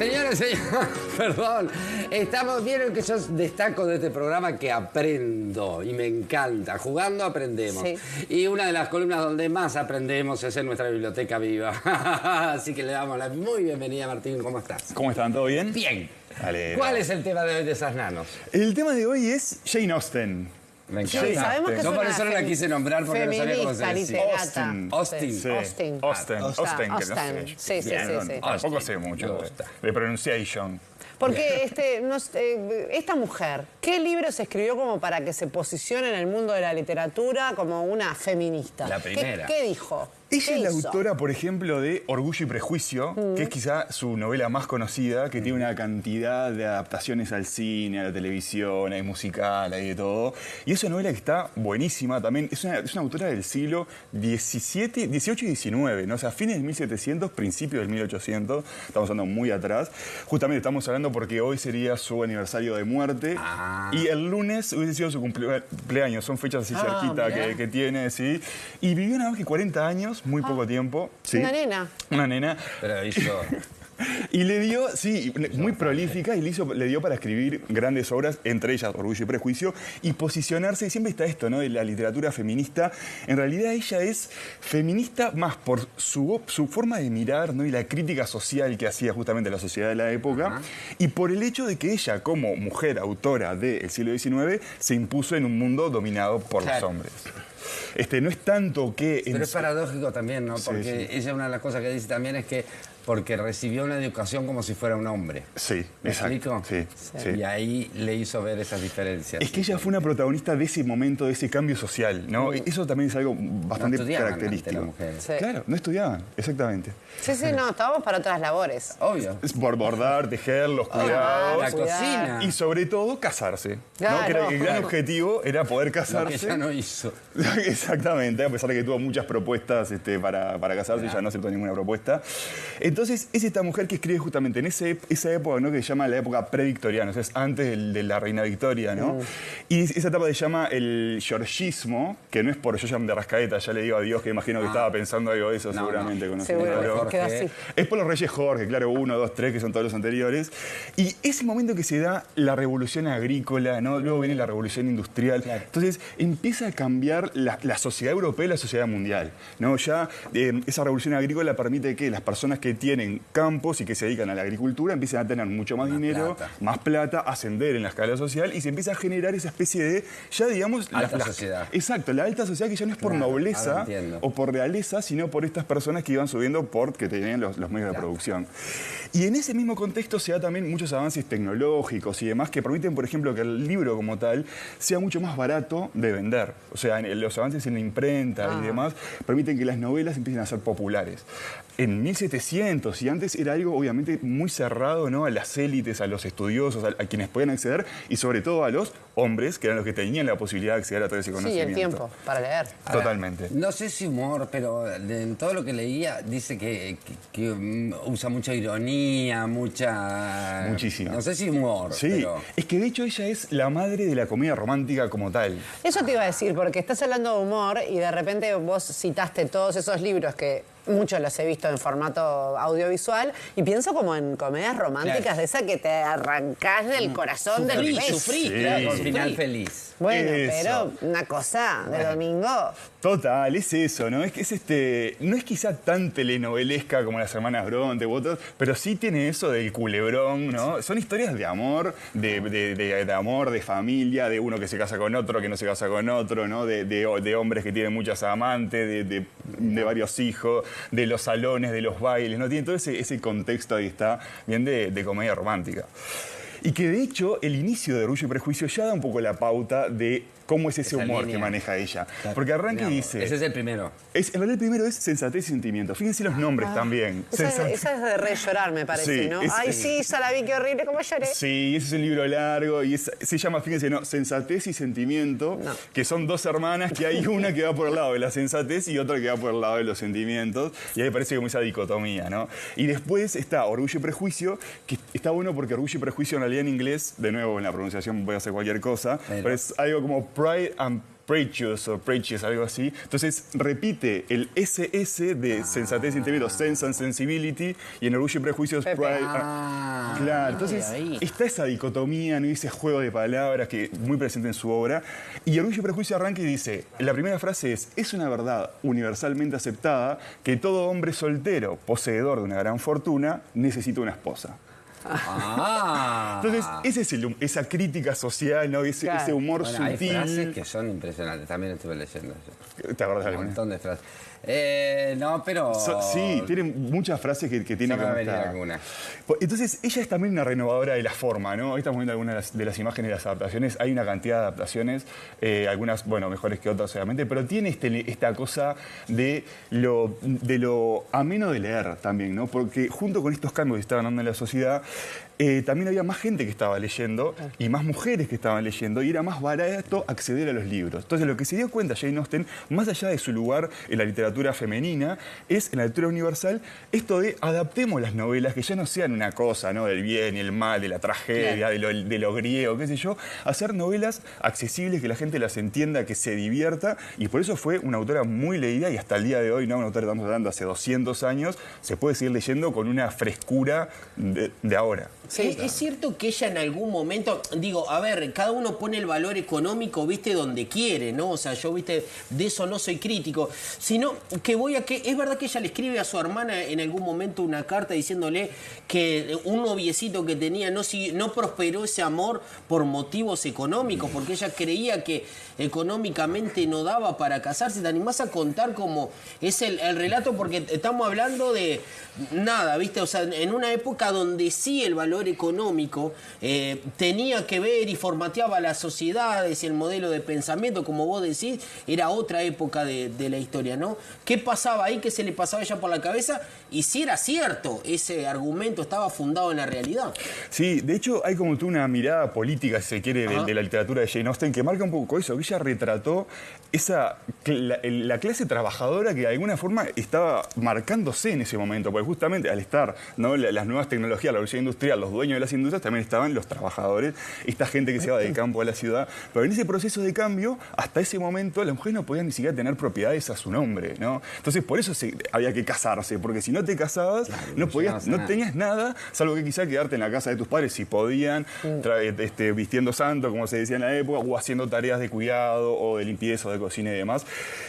Señores, perdón. Vieron que yo destaco de este programa que aprendo y me encanta. Jugando aprendemos. Sí. Y una de las columnas donde más aprendemos es en nuestra biblioteca viva. Así que le damos la muy bienvenida, Martín. ¿Cómo estás? ¿Cómo están? ¿Todo bien? Bien. Vale, ¿Cuál es el tema de hoy de esas nanos? El tema de hoy es Jane Austen. Me encanta. No, por eso no la quise nombrar porque no sabía cómo se decía. Austen. Sí. Austen. Sí. Tampoco sé mucho de pronunciation. Porque esta mujer, ¿qué libro se escribió como para que se posicione en el mundo de la literatura como una feminista? La primera. ¿Qué dijo? Ella es la autora, por ejemplo, de Orgullo y Prejuicio, que es quizá su novela más conocida, que tiene una cantidad de adaptaciones al cine, a la televisión, hay musical, hay de todo. Y es una novela que está buenísima también. Es una autora del siglo XVII, XVIII y XIX, ¿no? O sea, fines del 1700, principios del 1800. Estamos hablando muy atrás. Justamente estamos hablando porque hoy sería su aniversario de muerte. Y el lunes hubiese sido su cumpleaños. Son fechas así cerquita que tiene, ¿sí? Y vivió nada más que 40 años. Muy poco tiempo. ¿Sí? Una nena. Una nena. Pero hizo... Y le dio, sí, muy prolífica, y le dio para escribir grandes obras, entre ellas Orgullo y Prejuicio, y posicionarse, y siempre está esto, ¿no?, de la literatura feminista. En realidad ella es feminista más por su forma de mirar, ¿no?, y la crítica social que hacía justamente la sociedad de la época, y por el hecho de que ella, como mujer autora del siglo XIX, se impuso en un mundo dominado por los hombres. No es tanto que... Pero es paradójico también, ¿no? Porque ella, una de las cosas que dice también es que porque recibió una educación como si fuera un hombre. Sí, ¿Me exacto. explico? Sí. Y ahí le hizo ver esas diferencias. Es que ella fue una protagonista de ese momento, de ese cambio social, ¿no? Eso también es algo bastante característico. Sí. Claro, no estudiaban, exactamente. Sí, no, estábamos para otras labores. Obvio. Es por bordar, tejer, los cuidados. La cocina. Y sobre todo, casarse. Claro. ¿No? Que el gran objetivo era poder casarse. Lo que ella no hizo. Exactamente, a pesar de que tuvo muchas propuestas para casarse, ella no aceptó ninguna propuesta. Entonces, es esta mujer que escribe justamente en esa época, ¿no?, que se llama la época predictoriana, o sea, es antes de la reina Victoria, ¿no? Y esa etapa se llama el georgismo, que no es por Joan de Rascaeta, ya le digo a Dios que imagino que estaba pensando algo de eso, seguramente. Seguro, quedó así. Es por los reyes Jorge, claro, 1, 2, 3, que son todos los anteriores. Y ese momento que se da la revolución agrícola, ¿no? Luego viene la revolución industrial. Claro. Entonces empieza a cambiar la sociedad europea y la sociedad mundial, ¿no? Ya esa revolución agrícola permite que las personas que tienen campos y que se dedican a la agricultura empiecen a tener mucho más dinero, más plata, ascender en la escala social, y se empieza a generar esa especie de, ya digamos... Alta sociedad. Exacto, la alta sociedad, que ya no es por nobleza o por realeza, sino por estas personas que iban subiendo porque tenían los medios de producción. Y en ese mismo contexto se da también muchos avances tecnológicos y demás que permiten, por ejemplo, que el libro como tal sea mucho más barato de vender. O sea, los avances en la imprenta y demás permiten que las novelas empiecen a ser populares. En 1700 y antes era algo obviamente muy cerrado, ¿no?, a las élites, a los estudiosos, a quienes podían acceder, y sobre todo a los hombres, que eran los que tenían la posibilidad de acceder a todo ese conocimiento. Sí, el tiempo para leer. Totalmente. Ahora, no sé si humor, pero en todo lo que leía dice que usa mucha ironía, Muchísima. No sé si humor, sí, pero... Es que de hecho ella es la madre de la comedia romántica como tal. Eso te iba a decir, porque estás hablando de humor y de repente vos citaste todos esos libros que muchos los he visto en formato audiovisual y pienso como en comedias románticas de esas que te arrancás del corazón del pecho. Con final feliz. Bueno, eso. pero una cosa de domingo. Total, es eso, ¿no? Es que no es quizá tan telenovelesca como Las Hermanas Bronte u otros, pero sí tiene eso del culebrón, ¿no? Son historias de amor, de amor, de familia, de uno que se casa con otro, que no se casa con otro, ¿no? De hombres que tienen muchas amantes, de varios hijos, de los salones, de los bailes, ¿no? Tiene todo ese contexto ahí está, bien de comedia romántica. Y que de hecho el inicio de Orgullo y Prejuicio ya da un poco la pauta de cómo es ese humor que maneja ella. Porque arranca y dice... Ese es el primero. En realidad el primero es Sensatez y Sentimiento. Fíjense los nombres también. Esa es de re llorar, me parece, ¿no? Ay, sí, esa la vi, qué horrible, cómo lloré. Sí, ese es un libro largo y se llama, fíjense, ¿no?, Sensatez y Sentimiento, que son dos hermanas, que hay una que va por el lado de la sensatez y otra que va por el lado de los sentimientos. Y ahí parece como esa dicotomía, ¿no? Y después está Orgullo y Prejuicio, que está bueno porque Orgullo y Prejuicio en realidad en inglés, de nuevo en la pronunciación voy a hacer cualquier cosa, pero es algo como Pride and Precious o Precious, algo así. Entonces repite el SS de sensatez, intelecto, sense and sensibility, y en Orgullo y Prejuicio es pride. Claro, entonces está esa dicotomía, ¿no? Ese juego de palabras que muy presente en su obra. Y Orgullo y Prejuicio arranca y dice, la primera frase es una verdad universalmente aceptada que todo hombre soltero, poseedor de una gran fortuna, necesita una esposa. Entonces, esa crítica social, ¿no? Ese humor sutil. Hay frases que son impresionantes, también estuve leyendo eso. ¿Te acordás de Un alguna? montón de frases. No, pero... Sí, tiene muchas frases que tiene que mostrar. Alguna. Entonces, ella es también una renovadora de la forma, ¿no? Ahí estamos viendo algunas de las imágenes de las adaptaciones. Hay una cantidad de adaptaciones, algunas, bueno, mejores que otras, obviamente, pero tiene esta cosa de lo ameno de leer también, ¿no? Porque junto con estos cambios que estaban dando en la sociedad, también había más gente que estaba leyendo y más mujeres que estaban leyendo y era más barato acceder a los libros. Entonces, lo que se dio cuenta Jane Austen, más allá de su lugar en la literatura femenina, es en la literatura universal esto de adaptemos las novelas, que ya no sean una cosa, ¿no? Del bien y el mal, de la tragedia, de lo griego, qué sé yo, hacer novelas accesibles, que la gente las entienda, que se divierta, y por eso fue una autora muy leída y hasta el día de hoy, ¿no? Una autora que estamos hablando hace 200 años, se puede seguir leyendo con una frescura de ahora. Sí, es cierto que ella en algún momento, digo, a ver, cada uno pone el valor económico, viste, donde quiere, ¿no? O sea, yo, viste, de eso no soy crítico, sino que es verdad que ella le escribe a su hermana en algún momento una carta diciéndole que un noviecito que tenía no prosperó ese amor por motivos económicos, porque ella creía que económicamente no daba para casarse. ¿Te animás a contar cómo es el relato? Porque estamos hablando de nada, viste, o sea, en una época donde sí el valor económico tenía que ver y formateaba las sociedades y el modelo de pensamiento, como vos decís, era otra época de la historia, ¿no? ¿Qué pasaba ahí? ¿Qué se le pasaba a ella por la cabeza? Y si era cierto, ese argumento estaba fundado en la realidad. Sí, de hecho hay como tú una mirada política, si se quiere, de la literatura de Jane Austen, que marca un poco eso, que ella retrató la clase trabajadora que de alguna forma estaba marcándose en ese momento, porque justamente al estar, ¿no? las nuevas tecnologías, la revolución industrial, los dueños de las industrias, también estaban los trabajadores, esta gente que se iba del campo a la ciudad. Pero en ese proceso de cambio, hasta ese momento, las mujeres no podían ni siquiera tener propiedades a su nombre, ¿no? Entonces, por eso había que casarse, porque si no te casabas, claro, no tenías nada, salvo que quizá quedarte en la casa de tus padres, si podían, vistiendo santo, como se decía en la época, o haciendo tareas de cuidado, o de limpieza, o de cocina y demás.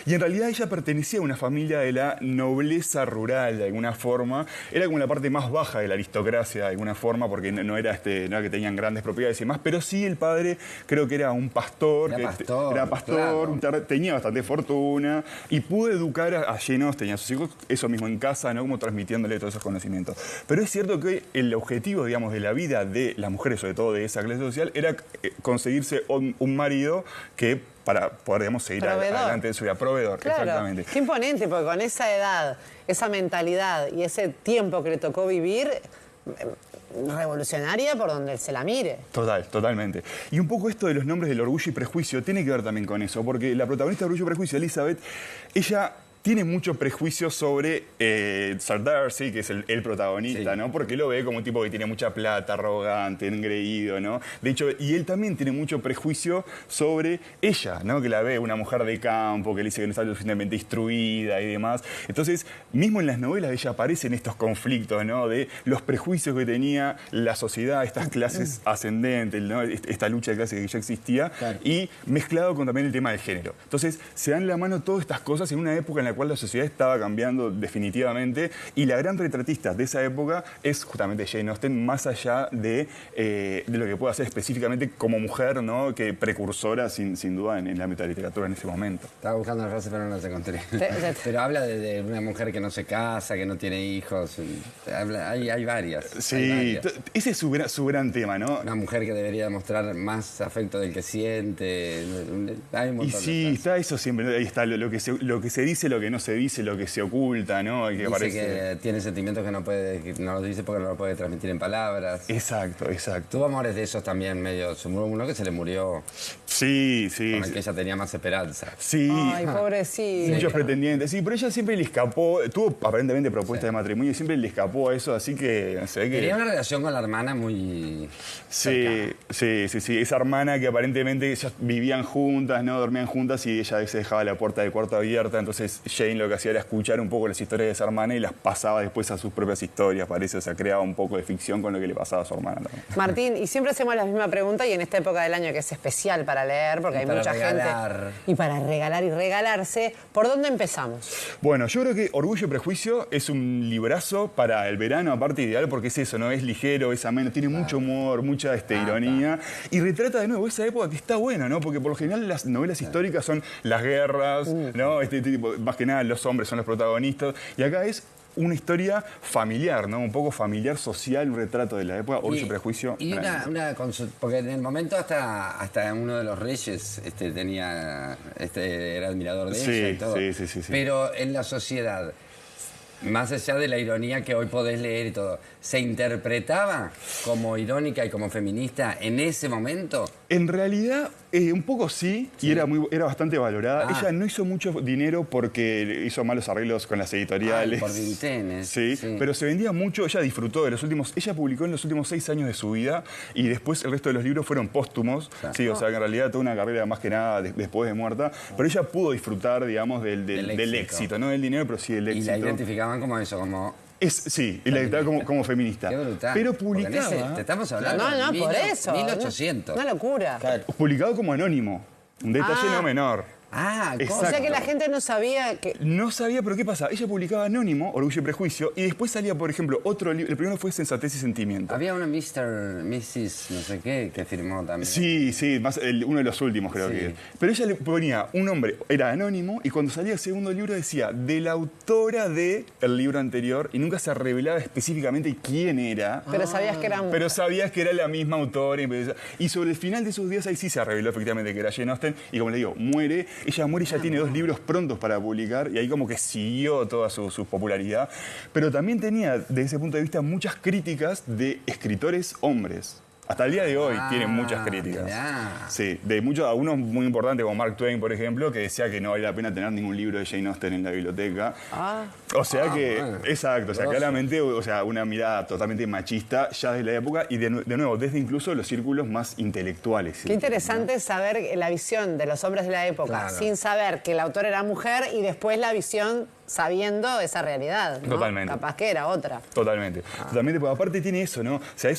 Y en realidad ella pertenecía a una familia de la nobleza rural, de alguna forma. Era como la parte más baja de la aristocracia, de alguna forma, porque no era que tenían grandes propiedades y demás, pero sí el padre creo que era un pastor, claro. Tenía bastante fortuna y pudo educar a Jane Austen, a sus hijos, eso mismo en casa, ¿no? Como transmitiéndole todos esos conocimientos. Pero es cierto que el objetivo, digamos, de la vida de las mujeres, sobre todo de esa clase social, era conseguirse un marido que para poder, digamos, seguir adelante de su vida. Proveedor, claro. Exactamente. Qué imponente, porque con esa edad, esa mentalidad y ese tiempo que le tocó vivir, revolucionaria por donde se la mire. Totalmente. Y un poco esto de los nombres del Orgullo y Prejuicio tiene que ver también con eso, porque la protagonista de Orgullo y Prejuicio, Elizabeth, ella tiene mucho prejuicio sobre Sir Darcy, que es el protagonista, sí, ¿no? Porque lo ve como un tipo que tiene mucha plata, arrogante, engreído, ¿no? De hecho, y él también tiene mucho prejuicio sobre ella, ¿no? Que la ve una mujer de campo, que le dice que no está lo suficientemente instruida y demás. Entonces, mismo en las novelas ella aparecen estos conflictos, ¿no? De los prejuicios que tenía la sociedad, estas clases ascendentes, ¿no? Esta lucha de clases que ya existía, claro, y mezclado con también el tema del género. Entonces, se dan la mano todas estas cosas en una época en la cual la sociedad estaba cambiando definitivamente, y la gran retratista de esa época es justamente Jane Austen, más allá de lo que puede hacer específicamente como mujer, ¿no? Que precursora sin duda en la literatura en ese momento. Estaba buscando la frase pero no la encontré. Pero habla de una mujer que no se casa, que no tiene hijos, hay varias. Sí, hay varias. Ese es su gran tema, ¿no? Una mujer que debería demostrar más afecto del que siente. Hay un montón y sí, está eso siempre, ahí está lo que se dice, lo que no se dice, lo que se oculta, ¿no? Y que Dice parece... que tiene sentimientos que no los dice porque no los puede transmitir en palabras. Exacto, exacto. Tuvo amores de esos también medio... Uno que se le murió Sí, sí. con el que ella tenía más esperanza. Sí. Ay, pobrecito. Muchos pretendientes. Sí, pero ella siempre le escapó. Tuvo aparentemente propuesta de matrimonio y siempre le escapó a eso, así que se ve que... Tenía una relación con la hermana muy... Sí, sí, sí, sí. Esa hermana que aparentemente ellas vivían juntas, ¿no? Dormían juntas y ella a veces dejaba la puerta del cuarto abierta. Entonces Jane lo que hacía era escuchar un poco las historias de esa hermana y las pasaba después a sus propias historias, parece. O sea, creaba un poco de ficción con lo que le pasaba a su hermana también. Martín, y siempre hacemos la misma pregunta y en esta época del año que es especial para leer, porque hay mucha gente... Y para regalar y regalarse, ¿por dónde empezamos? Bueno, yo creo que Orgullo y Prejuicio es un librazo para el verano, aparte ideal, porque es eso, ¿no? Es ligero, es ameno, tiene mucho humor, mucha ironía, y retrata de nuevo esa época que está buena, ¿no? Porque por lo general las novelas históricas son las guerras, ¿no? Este tipo, más que nada los hombres son los protagonistas, y acá es una historia familiar, ¿no? Un poco familiar, social, un retrato de la época, Orgullo y Prejuicio. Y una consulta, porque en el momento hasta uno de los reyes era admirador de ella y todo. Sí. Pero en la sociedad, más allá de la ironía que hoy podés leer y todo, ¿se interpretaba como irónica y como feminista en ese momento? En realidad, un poco sí, y era bastante valorada. Ella no hizo mucho dinero porque hizo malos arreglos con las editoriales. Por vintenes. Sí, pero se vendía mucho. Ella disfrutó de los últimos... Ella publicó en los últimos 6 años de su vida y después el resto de los libros fueron póstumos. Claro. Sí, o sea, que en realidad tuvo una carrera más que nada después de muerta. Pero ella pudo disfrutar, digamos, del éxito. No del dinero, pero sí del éxito. Y la identificaban como eso, como... Sí, y la identificaba como feminista. Qué brutal. Pero publicaba... te estamos hablando No, por eso. 1800. Una locura. Claro. Publicado como anónimo. Un detalle no menor. O sea que la gente no sabía que... No sabía, pero ¿qué pasa? Ella publicaba anónimo, Orgullo y Prejuicio, y después salía, por ejemplo, otro libro. El primero fue Sensatez y Sentimiento. Había una Mrs. no sé qué que firmó también. Sí, uno de los últimos creo que es. Pero ella le ponía un nombre, era anónimo, y cuando salía el segundo libro decía de la autora del libro anterior, y nunca se revelaba específicamente quién era. Pero sabías que era... Pero sabías que era la misma autora. Y sobre el final de sus días ahí sí se reveló efectivamente que era Jane Austen, y como le digo, muere. Ella muere y ya tiene 2 libros prontos para publicar y ahí como que siguió toda su popularidad. Pero también tenía, desde ese punto de vista, muchas críticas de escritores hombres. Hasta el día de hoy tiene muchas críticas. Mirá. Sí, de muchos, algunos muy importantes como Mark Twain, por ejemplo, que decía que no vale la pena tener ningún libro de Jane Austen en la biblioteca. O sea que, exacto, o sea, claramente, o sea, una mirada totalmente machista ya desde la época y de nuevo, desde incluso los círculos más intelectuales. Qué interesante saber la visión de los hombres de la época, sin saber que el autor era mujer y después la visión sabiendo esa realidad, ¿no? Totalmente. Capaz que era otra. Totalmente. Totalmente, porque aparte tiene eso, ¿no? O sea,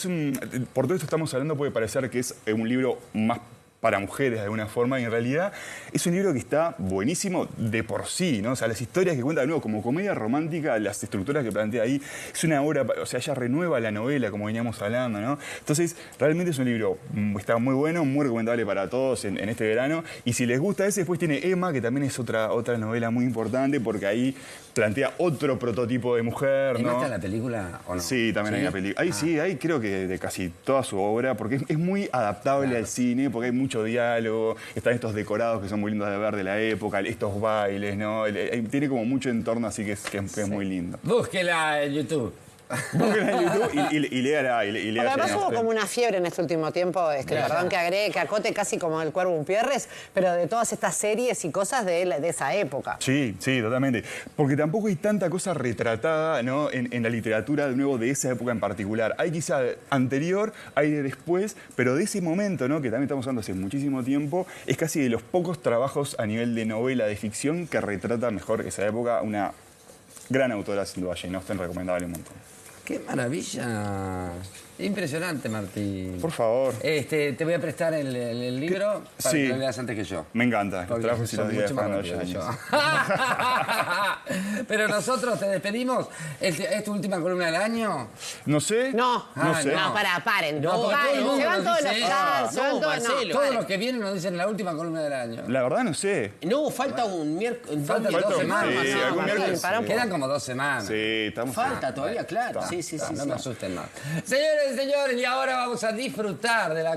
por todo esto estamos hablando, puede parecer que es un libro más para mujeres de alguna forma, y en realidad es un libro que está buenísimo de por sí, ¿no? O sea, las historias que cuenta de nuevo como comedia romántica, las estructuras que plantea ahí, es una obra, o sea, ella renueva la novela, como veníamos hablando, ¿no? Entonces, realmente es un libro, está muy bueno, muy recomendable para todos en este verano, y si les gusta ese, después tiene Emma, que también es otra novela muy importante, porque ahí plantea otro prototipo de mujer, ¿no? ¿Está en la película o no? Sí, también hay una película. Ahí sí, ahí creo que de casi toda su obra, porque es muy adaptable al cine, porque hay mucho diálogo, están estos decorados que son muy lindos de ver de la época, estos bailes, ¿no? Tiene como mucho entorno, así que es muy lindo. Búsquela en YouTube. Búsquela en YouTube y léala. Porque además hubo como una fiebre en este último tiempo, perdón que agregue, que acote casi como el Cuervo Pierres, pero de todas estas series y cosas de esa época. Sí, totalmente. Porque tampoco hay tanta cosa retratada, ¿no? en la literatura, de nuevo, de esa época en particular. Hay quizá anterior, hay de después, pero de ese momento, ¿no? Que también estamos hablando hace muchísimo tiempo, es casi de los pocos trabajos a nivel de novela, de ficción, que retrata mejor esa época. Una gran autora, sin duda, Jane Austen, recomendable un montón. ¡Qué maravilla! Impresionante, Martín. Por favor. Te voy a prestar el libro para que lo leas antes que yo. Me encanta. Porque son mucho más rápido que yo. Pero nosotros te despedimos. ¿Es tu última columna del año? No sé. No, sé. No, paren. No, Paren. Se van todos los chats, se van todos. Marcelo. Todos los que vienen nos dicen la última columna del año. La verdad no sé. No, falta un miércoles. Faltan 2 semanas. Sí, No, algún Martín, miércoles. quedan como 2 semanas. Sí, estamos... Falta todavía, claro. Sí. No me asusten más. Señores y señores, y ahora vamos a disfrutar de la